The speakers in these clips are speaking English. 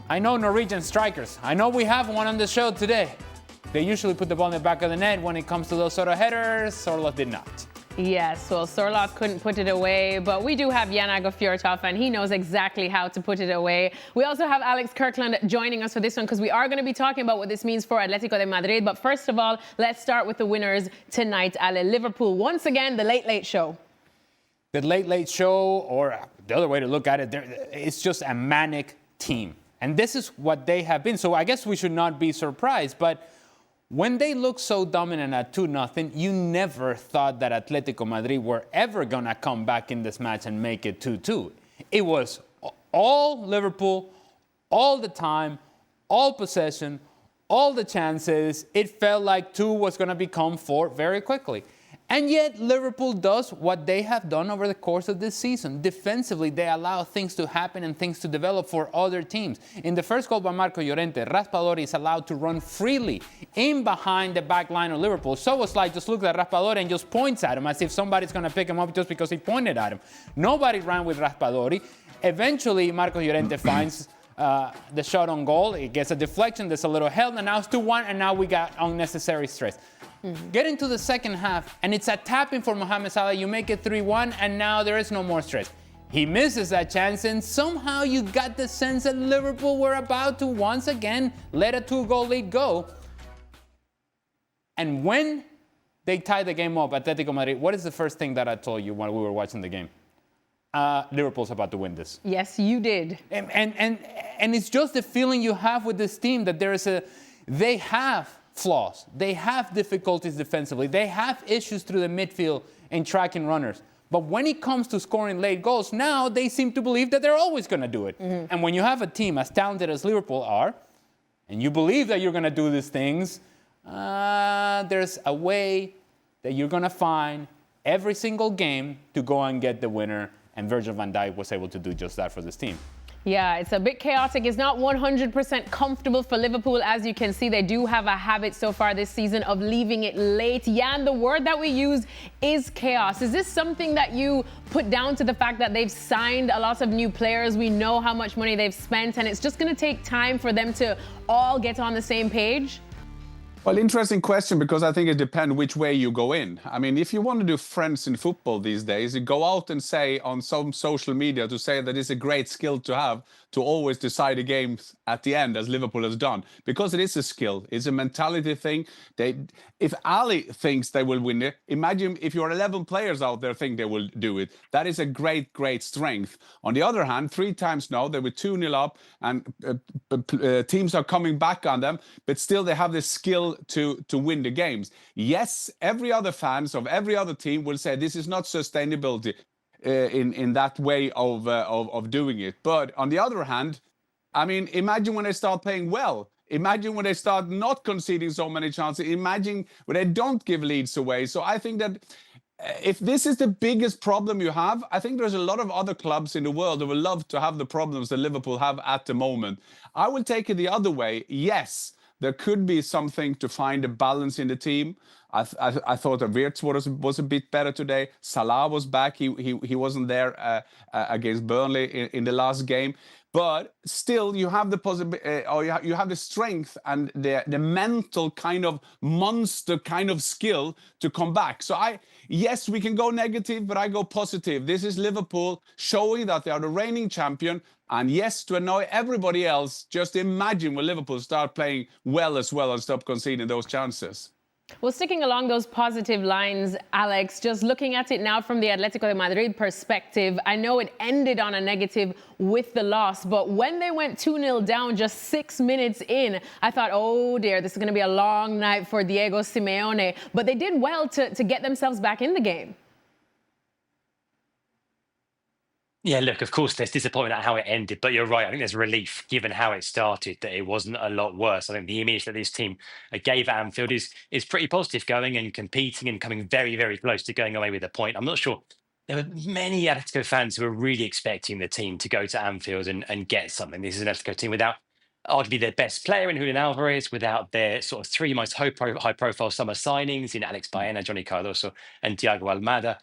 I know Norwegian strikers. I know we have one on the show today. They usually put the ball in the back of the net when it comes to those sort of headers. Sorloth did not. Yes, well, Sorloth couldn't put it away, but we do have Aage Fjortoft, and he knows exactly how to put it away. We also have Alex Kirkland joining us for this one because we are going to be talking about what this means for Atletico de Madrid. But first of all, let's start with the winners tonight. Ale, Liverpool, once again, the Late Late Show. The Late Late Show, or the other way to look at it, it's just a manic team. And this is what they have been. So I guess we should not be surprised. But when they look so dominant at 2-0, you never thought that Atletico Madrid were ever going to come back in this match and make it 2-2. It was all Liverpool, all the time, all possession, all the chances. It felt like 2 was going to become 4 very quickly. And yet Liverpool does what they have done over the course of this season. Defensively, they allow things to happen and things to develop for other teams. In the first goal by Marco Llorente, Raspadori is allowed to run freely in behind the back line of Liverpool. Szoboszlai just looks at Raspadori and just points at him as if somebody's going to pick him up just because he pointed at him. Nobody ran with Raspadori. Eventually, Marco Llorente finds the shot on goal. It gets a deflection. There's a little help. And now it's 2-1, and now we got unnecessary stress. Get into the second half, and it's a tap-in for Mohamed Salah. You make it 3-1, and now there is no more stress. He misses that chance, and somehow you got the sense that Liverpool were about to once again let a 2-goal lead go. And when they tie the game up, Atletico Madrid, what is the first thing that I told you while we were watching the game? Liverpool's about to win this. Yes, you did. And it's just the feeling you have with this team that they have flaws. They have difficulties defensively. They have issues through the midfield in tracking runners. But when it comes to scoring late goals, now they seem to believe that they're always going to do it. Mm-hmm. And when you have a team as talented as Liverpool are, and you believe that you're going to do these things, there's a way that you're going to find every single game to go and get the winner. And Virgil van Dijk was able to do just that for this team. Yeah, it's a bit chaotic. It's not 100% comfortable for Liverpool. As you can see, they do have a habit so far this season of leaving it late. Jan, the word that we use is chaos. Is this something that you put down to the fact that they've signed a lot of new players? We know how much money they've spent, and it's just going to take time for them to all get on the same page? Well, interesting question, because I think it depends which way you go in. I mean, if you want to do friends in football these days, you go out and say on some social media to say that it's a great skill to have to always decide the games at the end, as Liverpool has done, because it is a skill. It's a mentality thing. If Ali thinks they will win it, imagine if your 11 players out there think they will do it. That is a great, great strength. On the other hand, 3 times now, they were 2-0 up, and teams are coming back on them, but still they have this skill to win the games. Yes, every other fans of every other team will say this is not sustainability in that way of doing it. But on the other hand, I mean, imagine when they start playing well. Imagine when they start not conceding so many chances. Imagine when they don't give leads away. So I think that if this is the biggest problem you have, I think there's a lot of other clubs in the world who would love to have the problems that Liverpool have at the moment. I will take it the other way. Yes, there could be something to find a balance in the team. I thought that Wirtz was a bit better today. Salah was back. He wasn't there against Burnley in the last game. But still, you have the possibility, or you have the strength and the mental kind of monster kind of skill to come back. So yes, we can go negative, but I go positive. This is Liverpool showing that they are the reigning champion. And yes, to annoy everybody else, just imagine when Liverpool start playing well as well and stop conceding those chances. Well, sticking along those positive lines, Alex, just looking at it now from the Atletico de Madrid perspective, I know it ended on a negative with the loss, but when they went 2-0 down just 6 minutes in, I thought, oh dear, this is going to be a long night for Diego Simeone. But they did well to get themselves back in the game. Yeah, look, of course, there's disappointment at how it ended, but you're right. I think there's relief, given how it started, that it wasn't a lot worse. I think the image that this team gave at Anfield is pretty positive, going and competing and coming very, very close to going away with a point. I'm not sure. There were many Atletico fans who were really expecting the team to go to Anfield and get something. This is an Atletico team without arguably their best player in Julian Alvarez, without their sort of 3 most high-profile summer signings in Alex Baena, Johnny Cardoso, and Thiago Almada.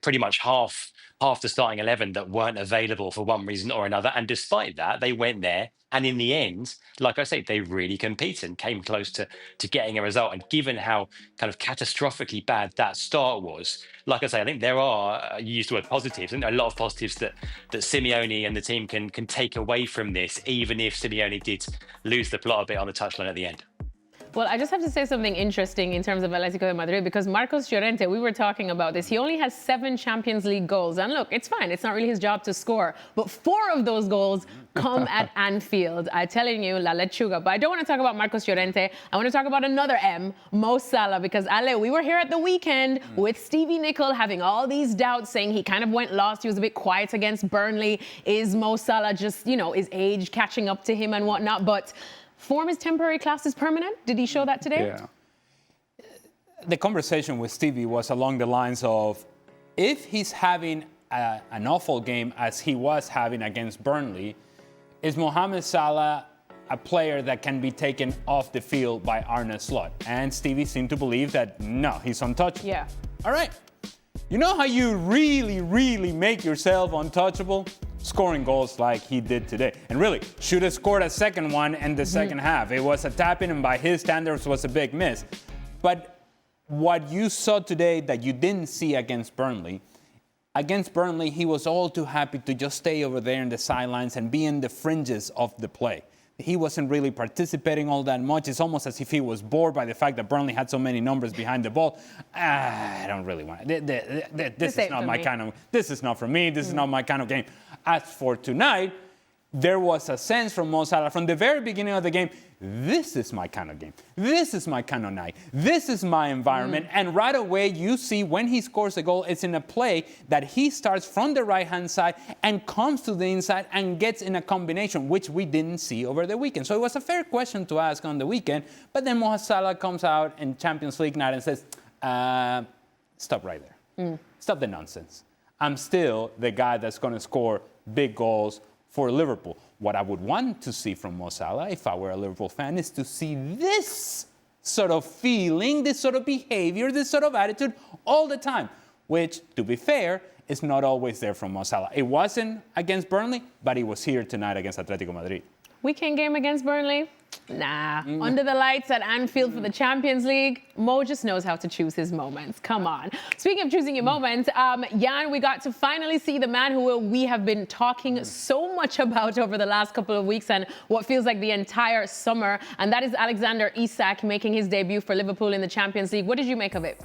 pretty much half the starting 11 that weren't available for one reason or another. And despite that, they went there. And in the end, like I say, they really competed and came close to getting a result. And given how kind of catastrophically bad that start was, like I say, I think there are, you used the word positives, and a lot of positives that Simeone and the team can take away from this, even if Simeone did lose the plot a bit on the touchline at the end. Well, I just have to say something interesting in terms of Atletico Madrid, because Marcos Llorente, we were talking about this. He only has 7 Champions League goals. And look, it's fine. It's not really his job to score. But 4 of those goals come at Anfield. I'm telling you, La Lechuga. But I don't want to talk about Marcos Llorente. I want to talk about another M, Mo Salah, because Ale, we were here at the weekend with Stevie Nicol having all these doubts, saying he kind of went lost. He was a bit quiet against Burnley. Is Mo Salah just, is age catching up to him and whatnot? But form is temporary, class is permanent. Did he show that today? Yeah. The conversation with Stevie was along the lines of, if he's having an awful game as he was having against Burnley, is Mohamed Salah a player that can be taken off the field by Arne Slot? And Stevie seemed to believe that, no, he's untouchable. Yeah. All right. You know how you really, really make yourself untouchable? Scoring goals like he did today. And really, should have scored a second one in the second half. It was a tap-in, and by his standards was a big miss. But what you saw today that you didn't see against Burnley, he was all too happy to just stay over there in the sidelines and be in the fringes of the play. He wasn't really participating all that much. It's almost as if he was bored by the fact that Burnley had so many numbers behind the ball. I don't really want it. This is not my kind of. This is not for me. This is not my kind of game. As for tonight, there was a sense from Mo Salah from the very beginning of the game. This is my kind of game. This is my kind of night. This is my environment. And right away, you see when he scores a goal, it's in a play that he starts from the right-hand side and comes to the inside and gets in a combination, which we didn't see over the weekend. So it was a fair question to ask on the weekend. But then Mo Salah comes out in Champions League night and says, stop right there. Stop the nonsense. I'm still the guy that's going to score big goals for Liverpool. What I would want to see from Mo Salah, if I were a Liverpool fan, is to see this sort of feeling, this sort of behavior, this sort of attitude all the time, which, to be fair, is not always there from Mo Salah. It wasn't against Burnley, but it was here tonight against Atletico Madrid. Weekend game against Burnley? Nah. Under the lights at Anfield for the Champions League, Mo just knows how to choose his moments. Come on. Speaking of choosing your moments, Jan, we got to finally see the man who we have been talking so much about over the last couple of weeks and what feels like the entire summer, and that is Alexander Isak making his debut for Liverpool in the Champions League. What did you make of it?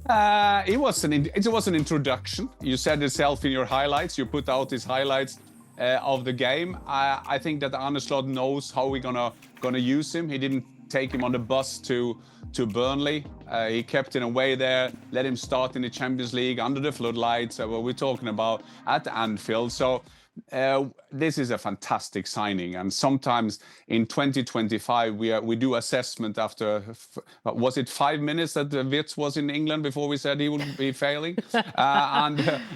It was an introduction. You said yourself in your highlights. You put out his highlights of the game. I think that Arne Slot knows how we're gonna use him. He didn't take him on the bus to Burnley. He kept him away there, let him start in the Champions League under the floodlights. What we're talking about at Anfield. So this is a fantastic signing, and sometimes in 2025 we do assessment after was it 5 minutes that Wirtz was in England before we said he would be failing,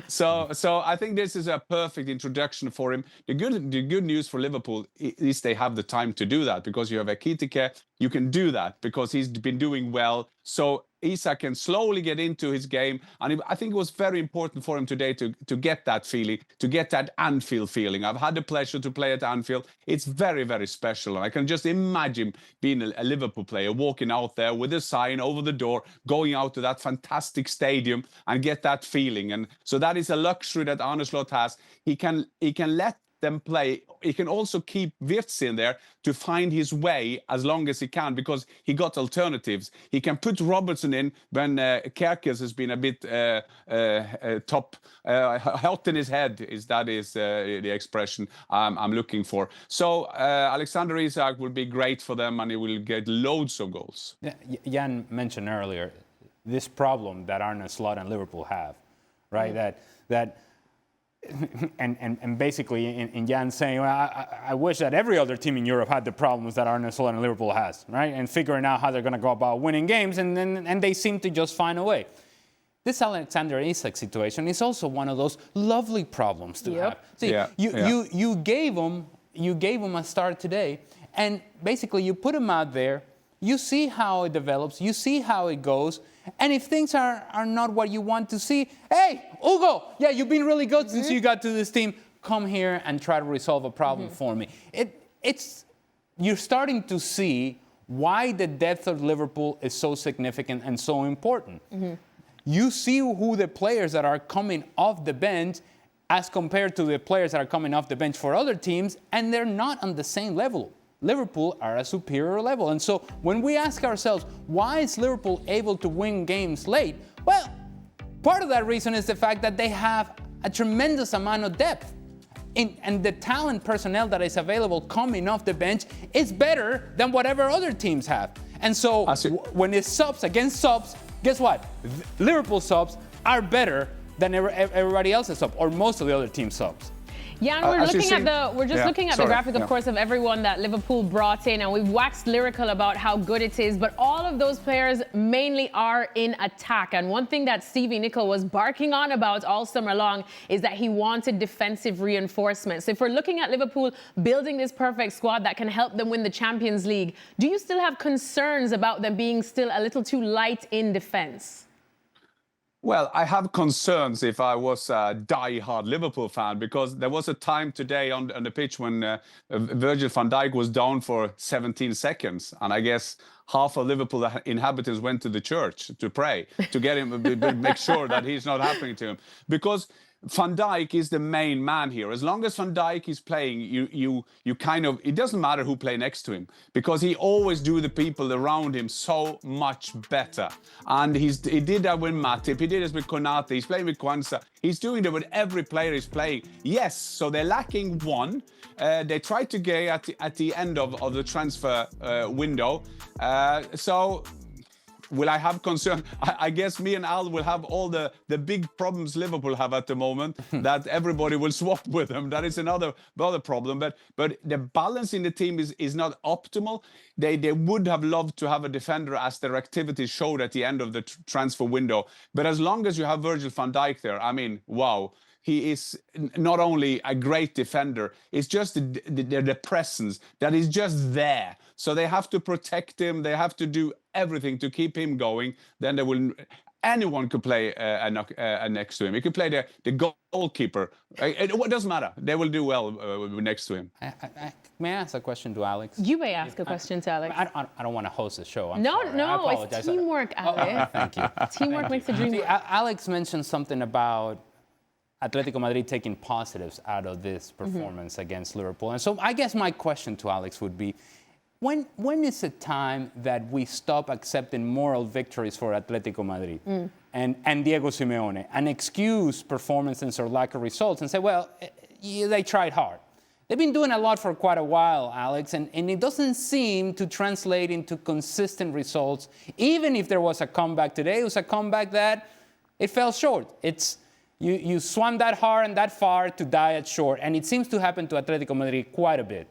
so I think this is a perfect introduction for him. The good news for Liverpool is they have the time to do that, because you have Ekitike. You can do that because he's been doing well. So Isak can slowly get into his game, and I think it was very important for him today to get that feeling, to get that Anfield feeling. I've had the pleasure to play at Anfield. It's very, very special, and I can just imagine being a Liverpool player walking out there with a sign over the door, going out to that fantastic stadium and get that feeling. And so that is a luxury that Arne Slot has. He can let them play. He can also keep Wirtz in there to find his way as long as he can, because he got alternatives. He can put Robertson in when Kirkland has been a bit hot in his head. That is the expression I'm looking for. So Alexander Isak will be great for them, and he will get loads of goals. Yeah, Jan mentioned earlier this problem that Arne Slot and Liverpool have, right? That and basically in Jan saying, well, I wish that every other team in Europe had the problems that Arne Slot and Liverpool has, right? And figuring out how they're going to go about winning games, and they seem to just find a way. This Alexander Isak situation is also one of those lovely problems to have. See, you gave him a start today, and basically you put him out there. You see how it develops. You see how it goes. And if things are not what you want to see, hey, Hugo, yeah, you've been really good since you got to this team. Come here and try to resolve a problem for me. You're starting to see why the depth of Liverpool is so significant and so important. You see who the players that are coming off the bench as compared to the players that are coming off the bench for other teams, and they're not on the same level. Liverpool are a superior level. And so when we ask ourselves, why is Liverpool able to win games late? Well, part of that reason is the fact that they have a tremendous amount of depth. And the talent personnel that is available coming off the bench is better than whatever other teams have. And so when it's subs against subs, guess what? Liverpool subs are better than everybody else's subs, or most of the other team subs. Yeah, and we're just looking at the graphic, of course, of everyone that Liverpool brought in, and we've waxed lyrical about how good it is, but all of those players mainly are in attack. And one thing that Stevie Nicol was barking on about all summer long is that he wanted defensive reinforcements. So if we're looking at Liverpool building this perfect squad that can help them win the Champions League, do you still have concerns about them being still a little too light in defense? Well, I have concerns if I was a die-hard Liverpool fan, because there was a time today on the pitch when Virgil van Dijk was down for 17 seconds. And I guess half of Liverpool inhabitants went to the church to pray, to get him, make sure that he's not happening to him. Because Van Dijk is the main man here. As long as Van Dijk is playing, you kind of, it doesn't matter who play next to him, because he always do the people around him so much better. And he did that with Matip, he did this with Konate, he's playing with Kwanzaa. He's doing that with every player he's playing. Yes, so they're lacking one. They tried to get at the end of the transfer window. So will I have concern? I guess me and Al will have all the big problems Liverpool have at the moment, that everybody will swap with them. That is another problem. But the balance in the team is not optimal. They would have loved to have a defender, as their activities showed at the end of the transfer window. But as long as you have Virgil van Dijk there, I mean, wow. He is not only a great defender, it's just the presence that is just there. So they have to protect him. They have to do everything to keep him going. Then they will. Anyone could play next to him. He could play the goalkeeper. It doesn't matter. They will do well next to him. May I ask a question to Alex? You may ask a question to Alex. I don't want to host the show. No, it's teamwork, Alex. Thank you. Teamwork makes the dream work. Alex mentioned something about Atletico Madrid taking positives out of this performance against Liverpool. And so I guess my question to Alex would be, when is it time that we stop accepting moral victories for Atletico Madrid and Diego Simeone, and excuse performances or lack of results and say, well, they tried hard? They've been doing a lot for quite a while, Alex, and it doesn't seem to translate into consistent results. Even if there was a comeback today, it was a comeback that it fell short. You swam that hard and that far to die at short. And it seems to happen to Atletico Madrid quite a bit.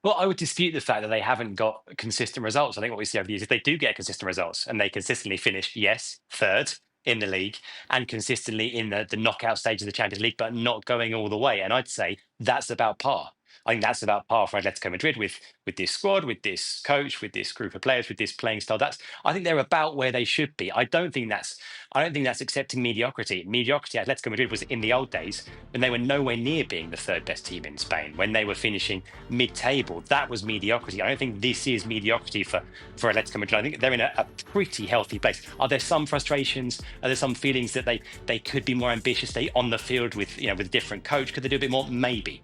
Well, I would dispute the fact that they haven't got consistent results. I think what we see over the years is they do get consistent results, and they consistently finish, yes, third in the league and consistently in the knockout stage of the Champions League, but not going all the way. And I'd say that's about par. I think that's about par for Atletico Madrid with this squad, with this coach, with this group of players, with this playing style. I think they're about where they should be. I don't think that's accepting mediocrity. Mediocrity, Atletico Madrid was in the old days when they were nowhere near being the third best team in Spain, when they were finishing mid-table. That was mediocrity. I don't think this is mediocrity for Atletico Madrid. I think they're in a pretty healthy place. Are there some frustrations? Are there some feelings that they could be more ambitious? They on the field with a different coach. Could they do a bit more? Maybe.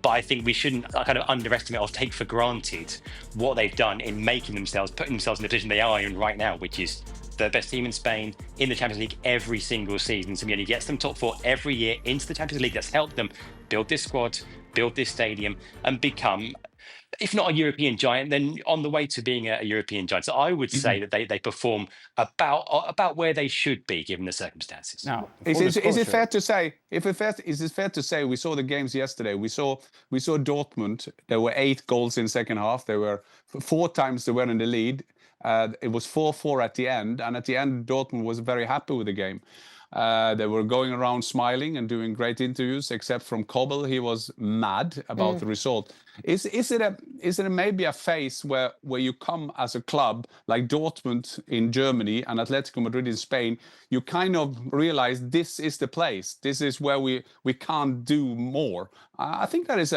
But I think we shouldn't kind of underestimate or take for granted what they've done in putting themselves in the position they are in right now, which is the best team in Spain in the Champions League every single season. Simeone gets them top four every year into the Champions League. That's helped them build this squad, build this stadium, and become, if not a European giant, then on the way to being a European giant. So I would say that they perform about where they should be given the circumstances. Now, is it fair to say? Is it fair to say we saw the games yesterday? We saw Dortmund. There were 8 goals in second half. There were 4 times they were in the lead. It was 4-4 at the end, and at the end Dortmund was very happy with the game. They were going around smiling and doing great interviews, except from Kobel. He was mad about the result. Is it maybe a phase where you come as a club like Dortmund in Germany and Atletico Madrid in Spain, you kind of realize this is the place. This is where we can't do more. I think that is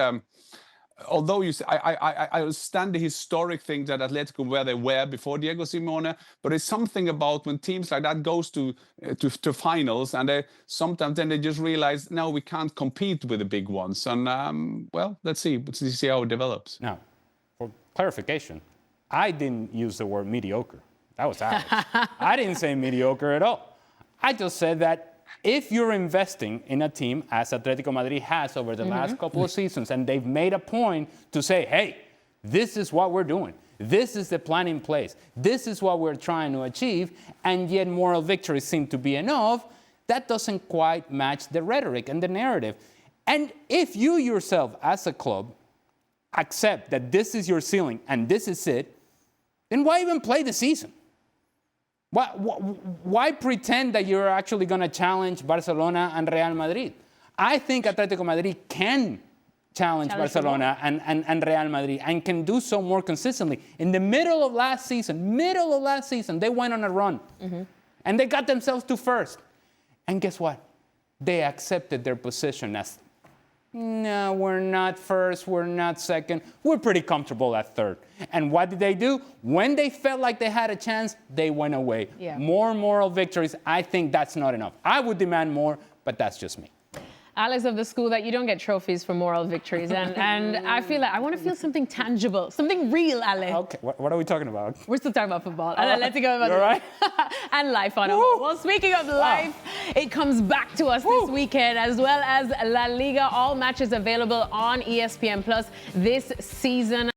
although I understand the historic thing that Atletico where they were before Diego Simeone, but it's something about when teams like that goes to finals and they sometimes then they just realize no, we can't compete with the big ones. And well, let's see how it develops. Now, for clarification, I didn't use the word mediocre. That was Alex. I didn't say mediocre at all. I just said that if you're investing in a team, as Atletico Madrid has over the last couple of seasons, and they've made a point to say, hey, this is what we're doing. This is the plan in place. This is what we're trying to achieve, and yet moral victories seem to be enough, that doesn't quite match the rhetoric and the narrative. And if you yourself, as a club, accept that this is your ceiling and this is it, then why even play the season? Why pretend that you're actually going to challenge Barcelona and Real Madrid? I think Atletico Madrid can challenge Barcelona and Real Madrid and can do so more consistently. In the middle of last season, they went on a run. And they got themselves to first. And guess what? They accepted their position as, no, we're not first, we're not second, we're pretty comfortable at third. And what did they do? When they felt like they had a chance, they went away. Yeah. More moral victories, I think that's not enough. I would demand more, but that's just me. Alex of the school that you don't get trophies for moral victories. And I feel like I want to feel something tangible, something real, Ale. Okay, what are we talking about? We're still talking about football. And Atletico Madrid. You're right. And life on a whole. Well, speaking of life, it comes back to us this weekend, as well as La Liga. All matches available on ESPN Plus this season.